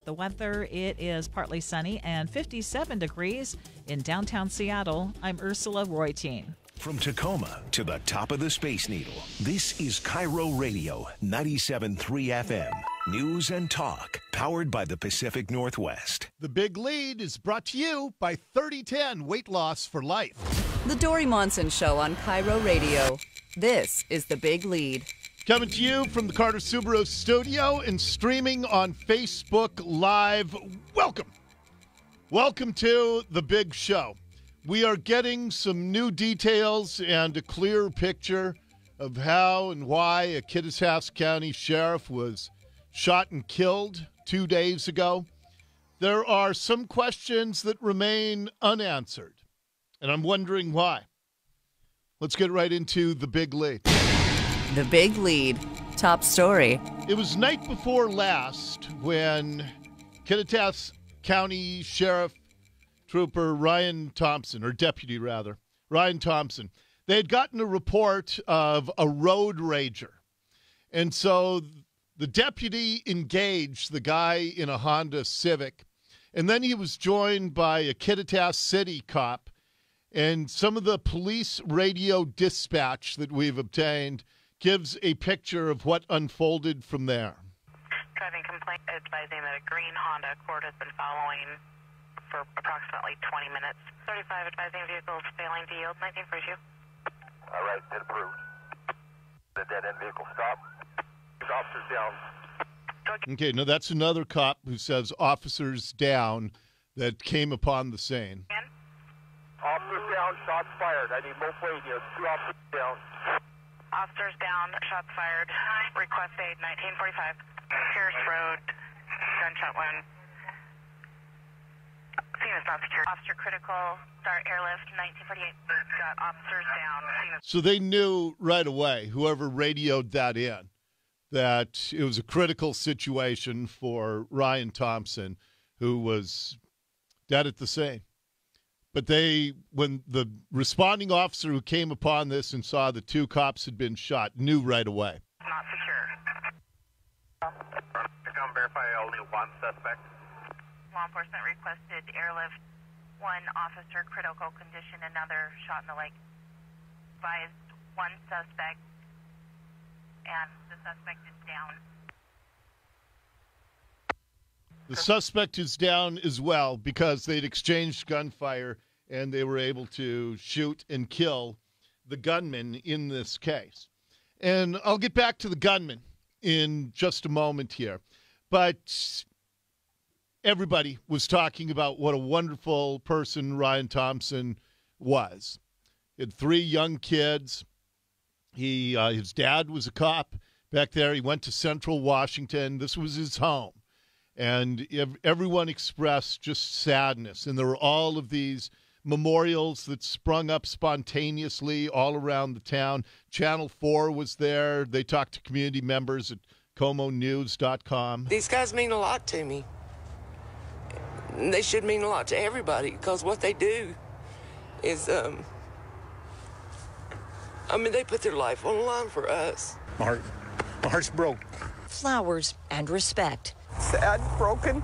The weather, it is partly sunny and 57 degrees in downtown Seattle. I'm Ursula Royteen. From Tacoma to the top of the Space Needle, this is KIRO Radio 97.3 FM. News and talk, powered by the Pacific Northwest. The Big Lead is brought to you by 3010 Weight Loss for Life. The Dori Monson Show on KIRO Radio. This is The Big Lead. Coming to you from the Carter Subaru studio and streaming on Facebook Live. Welcome. Welcome to The Big Show. We are getting some new details and a clear picture of how and why a Kittitas County sheriff was shot and killed 2 days ago. There are some questions that remain unanswered, and I'm wondering why. Let's get right into The Big Lead. The Big Lead. Top story. It was night before last when Kittitas County Sheriff Trooper Ryan Thompson, or deputy rather, Ryan Thompson, they had gotten a report of a road rager. And so the deputy engaged the guy in a Honda Civic, and then he was joined by a Kittitas City cop, and some of the police radio dispatch that we've obtained gives a picture of what unfolded from there. Driving complaint advising that a green Honda Accord has been following for approximately 20 minutes. 35 advising vehicles failing to yield. 19 for you. All right, did approved. The dead-end vehicle stop. Officers down. Okay, now that's another cop who says officers down that came upon the scene. Officers down, shots fired. I need more weight here. 2 officers down. Officers down, shots fired. Request aid, 1945. Pierce Road, gunshot wound. Scene is not secure. Officer critical, start airlift, 1948. Got officers down. So they knew right away, whoever radioed that in, that it was a critical situation for Ryan Thompson, who was dead at the scene. But when the responding officer who came upon this and saw the 2 cops had been shot, knew right away. Not secure. To come verify only one suspect. Law enforcement requested airlift. 1 officer critical condition, another shot in the leg. Advised 1 suspect, and the suspect is down. The suspect is down as well because they'd exchanged gunfire and they were able to shoot and kill the gunman in this case. And I'll get back to the gunman in just a moment here. But everybody was talking about what a wonderful person Ryan Thompson was. He had 3 young kids. His dad was a cop back there. He went to Central Washington. This was his home. And everyone expressed just sadness. And there were all of these memorials that sprung up spontaneously all around the town. Channel 4 was there. They talked to community members at comonews.com. These guys mean a lot to me. And they should mean a lot to everybody because what they do is, they put their life on the line for us. My heart's broke. Flowers and respect. Sad, broken,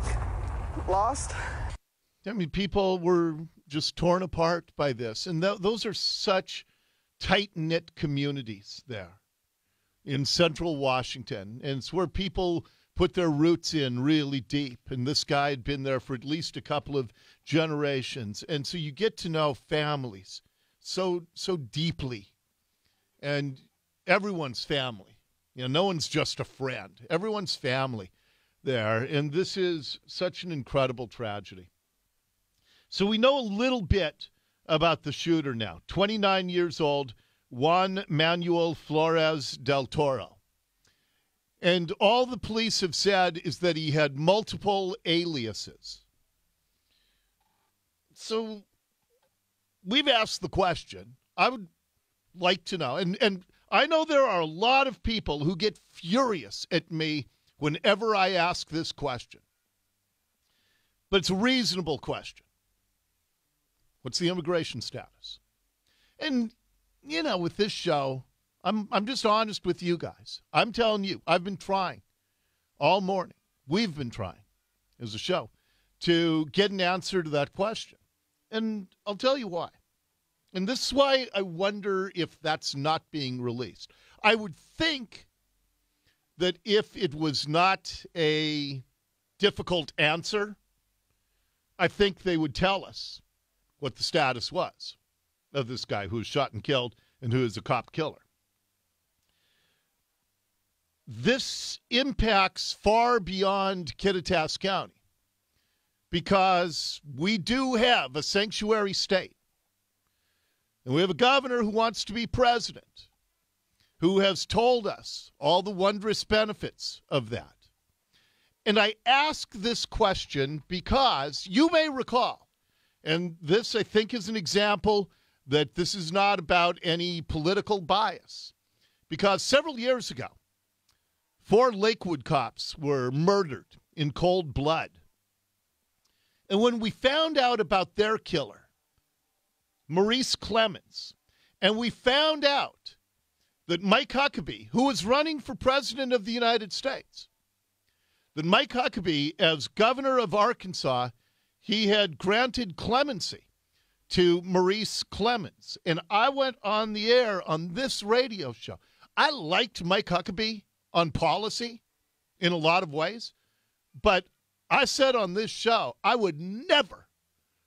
lost. I mean, people were just torn apart by this. And those are such tight-knit communities there in Central Washington. And it's where people put their roots in really deep. And this guy had been there for at least a couple of generations. And so you get to know families so deeply. And everyone's family. No one's just a friend. Everyone's family there, and this is such an incredible tragedy. So we know a little bit about the shooter now. 29 years old, Juan Manuel Flores del Toro. And all the police have said is that he had multiple aliases. So we've asked the question. I would like to know, and I know there are a lot of people who get furious at me whenever I ask this question. But it's a reasonable question. What's the immigration status? And, with this show, I'm just honest with you guys. I'm telling you, I've been trying all morning. We've been trying as a show to get an answer to that question. And I'll tell you why. And this is why I wonder if that's not being released. I would think that if it was not a difficult answer, I think they would tell us what the status was of this guy who was shot and killed and who is a cop killer. This impacts far beyond Kittitas County because we do have a sanctuary state. And we have a governor who wants to be president, who has told us all the wondrous benefits of that. And I ask this question because you may recall, and this I think is an example that this is not about any political bias, because several years ago, 4 Lakewood cops were murdered in cold blood. And when we found out about their killer, Maurice Clemens, and we found out that Mike Huckabee, who was running for president of the United States, that Mike Huckabee, as governor of Arkansas, he had granted clemency to Maurice Clemens. And I went on the air on this radio show. I liked Mike Huckabee on policy in a lot of ways, but I said on this show I would never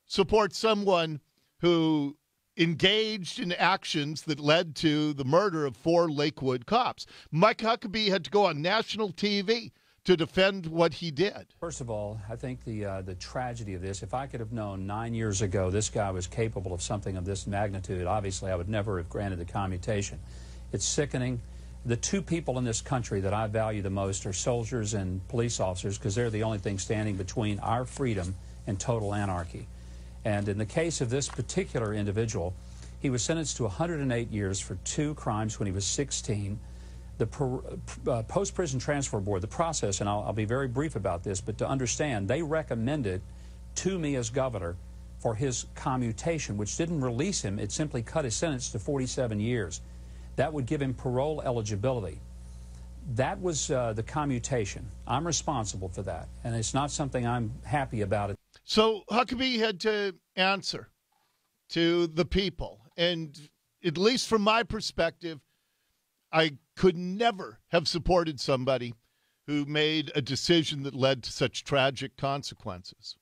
support someone who engaged in actions that led to the murder of 4 Lakewood cops. Mike Huckabee had to go on national TV to defend what he did. First of all, I think the tragedy of this, if I could have known 9 years ago this guy was capable of something of this magnitude, obviously I would never have granted the commutation. It's sickening. The 2 people in this country that I value the most are soldiers and police officers because they're the only thing standing between our freedom and total anarchy. And in the case of this particular individual, he was sentenced to 108 years for 2 crimes when he was 16. The Post-Prison Transfer Board, the process, and I'll be very brief about this, but to understand, they recommended to me as governor for his commutation, which didn't release him. It simply cut his sentence to 47 years. That would give him parole eligibility. That was the commutation. I'm responsible for that, and it's not something I'm happy about. So Huckabee had to answer to the people, and at least from my perspective, I could never have supported somebody who made a decision that led to such tragic consequences.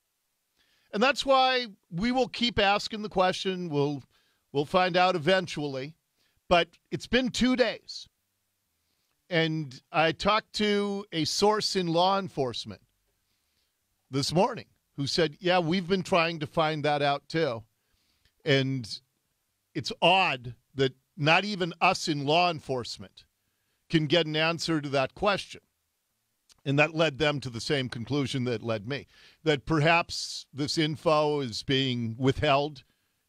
And that's why we will keep asking the question. We'll find out eventually. But it's been 2 days, and I talked to a source in law enforcement this morning who said, yeah, we've been trying to find that out too. And it's odd that not even us in law enforcement can get an answer to that question. And that led them to the same conclusion that led me, that perhaps this info is being withheld,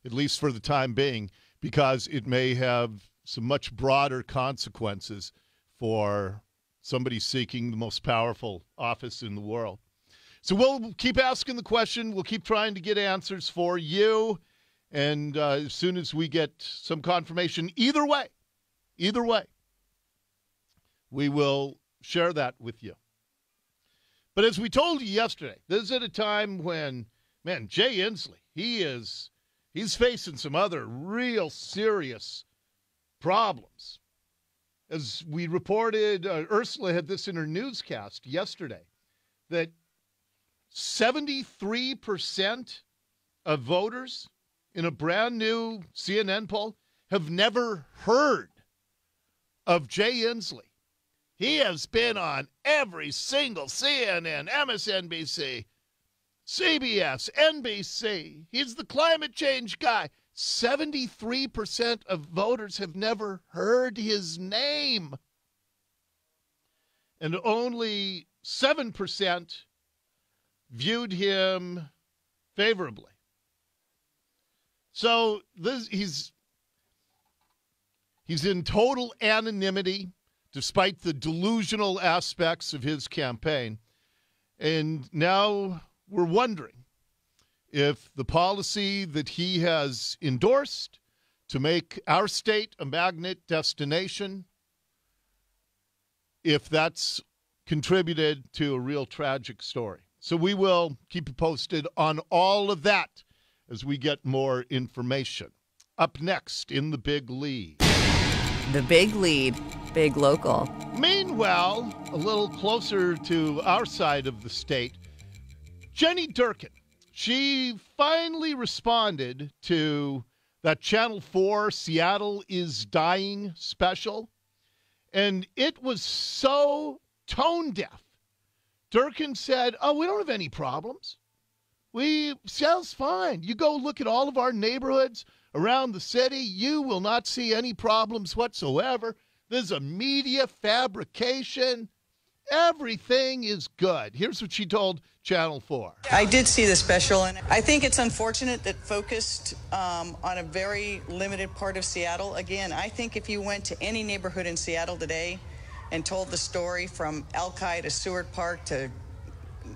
at least for the time being, because it may have some much broader consequences for somebody seeking the most powerful office in the world. So we'll keep asking the question. We'll keep trying to get answers for you. And as soon as we get some confirmation, either way, we will share that with you. But as we told you yesterday, this is at a time when, man, Jay Inslee, he's facing some other real serious problems. As we reported, Ursula had this in her newscast yesterday, that 73% of voters in a brand new CNN poll have never heard of Jay Inslee. He has been on every single CNN, MSNBC, CBS, NBC. He's the climate change guy. 73% of voters have never heard his name. And only 7% viewed him favorably. So he's in total anonymity, despite the delusional aspects of his campaign. And now we're wondering if the policy that he has endorsed to make our state a magnet destination, if that's contributed to a real tragic story. So we will keep you posted on all of that as we get more information. Up next in the Big Lead. The Big Lead, big local. Meanwhile, a little closer to our side of the state, Jenny Durkan. She finally responded to that Channel 4 Seattle is Dying special, and it was so tone deaf. Durkan said, we don't have any problems. Seattle's fine. You go look at all of our neighborhoods around the city, you will not see any problems whatsoever. There's a media fabrication. Everything is good. Here's what she told Channel 4. I did see the special, and I think it's unfortunate that focused on a very limited part of Seattle. Again, I think if you went to any neighborhood in Seattle today and told the story from Alki to Seward Park to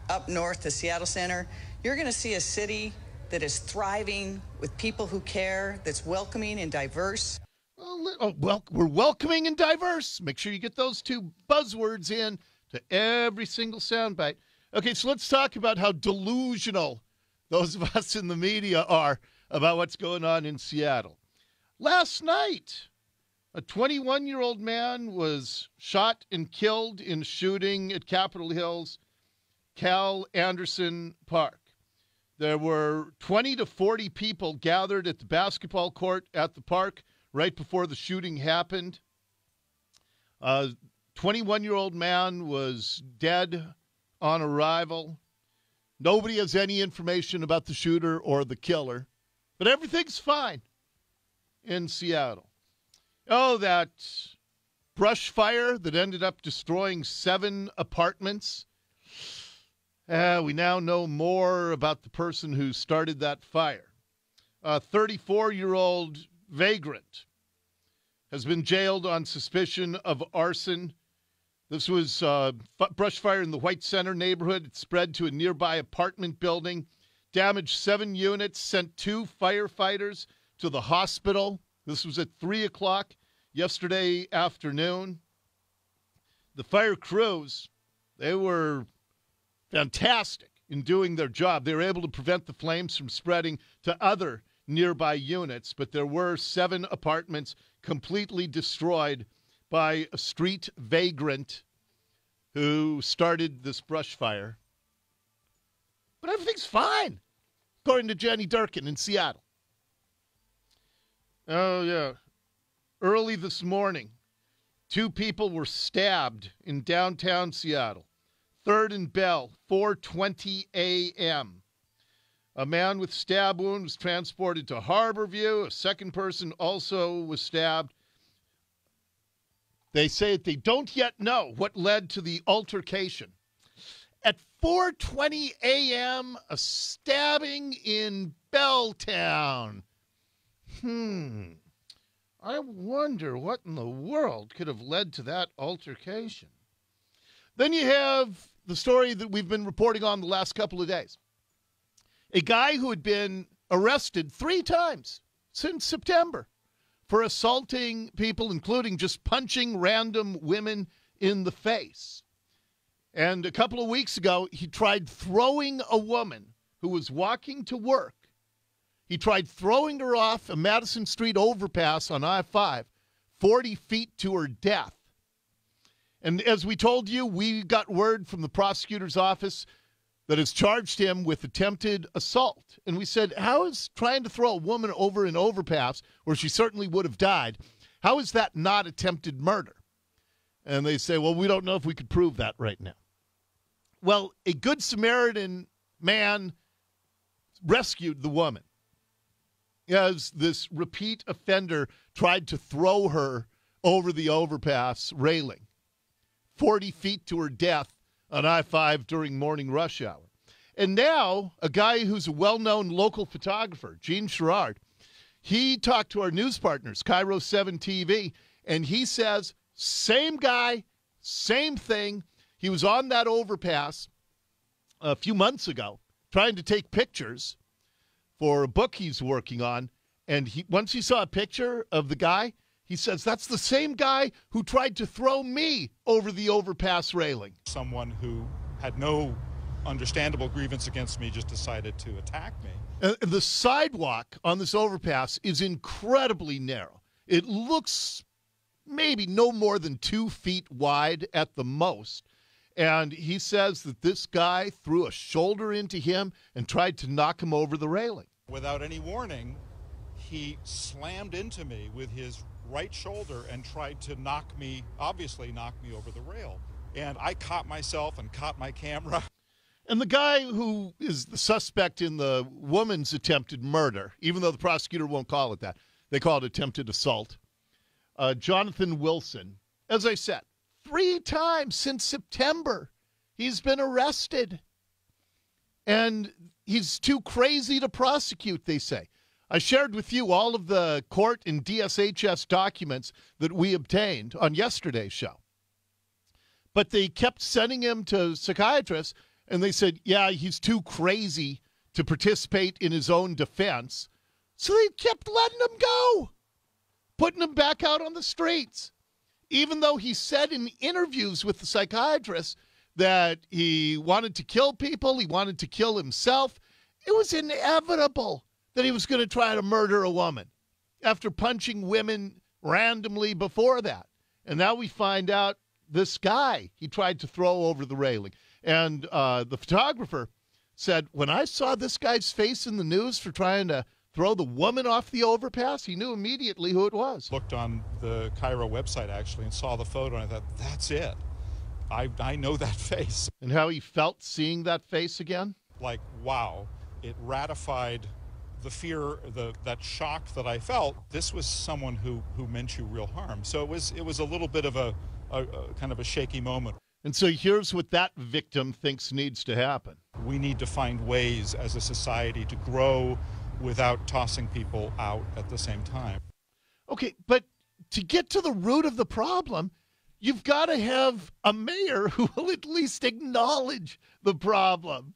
up north to Seattle Center, you're going to see a city that is thriving with people who care, that's welcoming and diverse. Well, we're welcoming and diverse. Make sure you get those two buzzwords in to every single soundbite. Okay, so let's talk about how delusional those of us in the media are about what's going on in Seattle. Last night, a 21-year-old man was shot and killed in a shooting at Capitol Hill's Cal Anderson Park. There were 20 to 40 people gathered at the basketball court at the park right before the shooting happened. A 21-year-old man was dead on arrival. Nobody has any information about the shooter or the killer, but everything's fine in Seattle. That brush fire that ended up destroying 7 apartments. We now know more about the person who started that fire. A 34-year-old vagrant has been jailed on suspicion of arson. This was brush fire in the White Center neighborhood. It spread to a nearby apartment building, damaged 7 units, sent 2 firefighters to the hospital. This was at 3 o'clock yesterday afternoon. The fire crews, they were fantastic in doing their job. They were able to prevent the flames from spreading to other nearby units, but there were 7 apartments completely destroyed by a street vagrant who started this brush fire. But everything's fine, according to Jenny Durkan in Seattle. Oh, yeah. Early this morning, 2 people were stabbed in downtown Seattle. 3rd and Bell, 4:20 a.m. A man with stab wound was transported to Harborview. A second person also was stabbed. They say that they don't yet know what led to the altercation. At 4:20 a.m., a stabbing in Belltown. I wonder what in the world could have led to that altercation. Then you have the story that we've been reporting on the last couple of days. A guy who had been arrested 3 times since September for assaulting people, including just punching random women in the face. And a couple of weeks ago, he tried throwing a woman who was walking to work. He tried throwing her off a Madison Street overpass on I-5, 40 feet to her death. And as we told you, we got word from the prosecutor's office that has charged him with attempted assault. And we said, how is trying to throw a woman over an overpass, where she certainly would have died, how is that not attempted murder? And they say, well, we don't know if we could prove that right now. Well, a Good Samaritan man rescued the woman as this repeat offender tried to throw her over the overpass railing, 40 feet to her death on I-5 during morning rush hour. And now a guy who's a well-known local photographer, Gene Sherrard, he talked to our news partners, KIRO 7 TV, and he says, same guy, same thing. He was on that overpass a few months ago trying to take pictures for a book he's working on, and once he saw a picture of the guy, he says, that's the same guy who tried to throw me over the overpass railing. Someone who had no understandable grievance against me, just decided to attack me. The sidewalk on this overpass is incredibly narrow. It looks maybe no more than 2 feet wide at the most. And he says that this guy threw a shoulder into him and tried to knock him over the railing. Without any warning, he slammed into me with his right shoulder and tried to obviously knock me over the rail. And I caught myself and caught my camera. And the guy who is the suspect in the woman's attempted murder, even though the prosecutor won't call it that, they call it attempted assault, Jonathan Wilson, as I said, 3 times since September, he's been arrested. And he's too crazy to prosecute, they say. I shared with you all of the court and DSHS documents that we obtained on yesterday's show. But they kept sending him to psychiatrists, and they said, yeah, he's too crazy to participate in his own defense. So they kept letting him go, putting him back out on the streets. Even though he said in interviews with the psychiatrist that he wanted to kill people, he wanted to kill himself, it was inevitable that he was going to try to murder a woman after punching women randomly before that. And now we find out this guy he tried to throw over the railing. And the photographer said, when I saw this guy's face in the news for trying to throw the woman off the overpass, he knew immediately who it was. Looked on the KIRO website, actually, and saw the photo, and I thought, that's it. I know that face. And how he felt seeing that face again? Like, wow. It ratified the fear, that shock that I felt. This was someone who meant you real harm. So it was a little bit of a kind of a shaky moment. And so here's what that victim thinks needs to happen. We need to find ways as a society to grow without tossing people out at the same time. Okay, but to get to the root of the problem, you've got to have a mayor who will at least acknowledge the problem.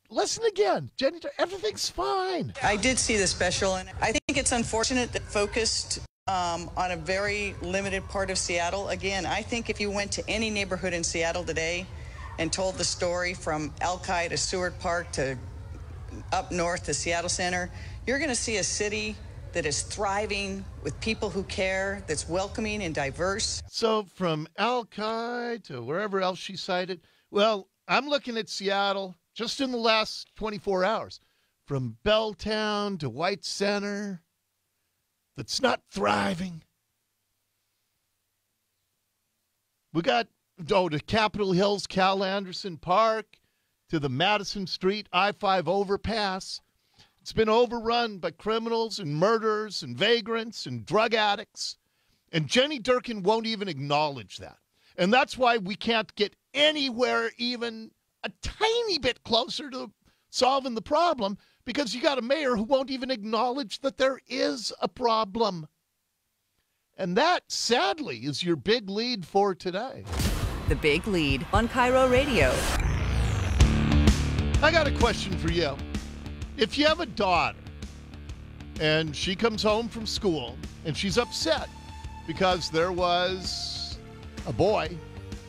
Listen again, Jenny, everything's fine. I did see the special, and I think it's unfortunate that focused on a very limited part of Seattle. Again, I think if you went to any neighborhood in Seattle today and told the story from Alki to Seward Park to up north to Seattle Center, you're going to see a city that is thriving with people who care, that's welcoming and diverse. So from Alki to wherever else she cited, well, I'm looking at Seattle just in the last 24 hours, from Belltown to White Center, that's not thriving. We got to Capitol Hill's Cal Anderson Park, to the Madison Street I-5 overpass. It's been overrun by criminals and murderers and vagrants and drug addicts. And Jenny Durkan won't even acknowledge that. And that's why we can't get anywhere even a tiny bit closer to solving the problem, because you got a mayor who won't even acknowledge that there is a problem. And that, sadly, is your big lead for today. The Big Lead on KIRO Radio. I got a question for you. If you have a daughter and she comes home from school and she's upset because there was a boy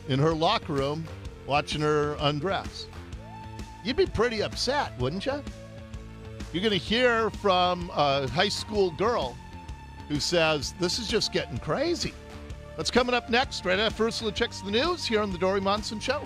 in her locker room watching her undress, you'd be pretty upset, wouldn't you? You're going to hear from a high school girl who says, this is just getting crazy. That's coming up next, right after Ursula checks the news here on the Dori Monson Show.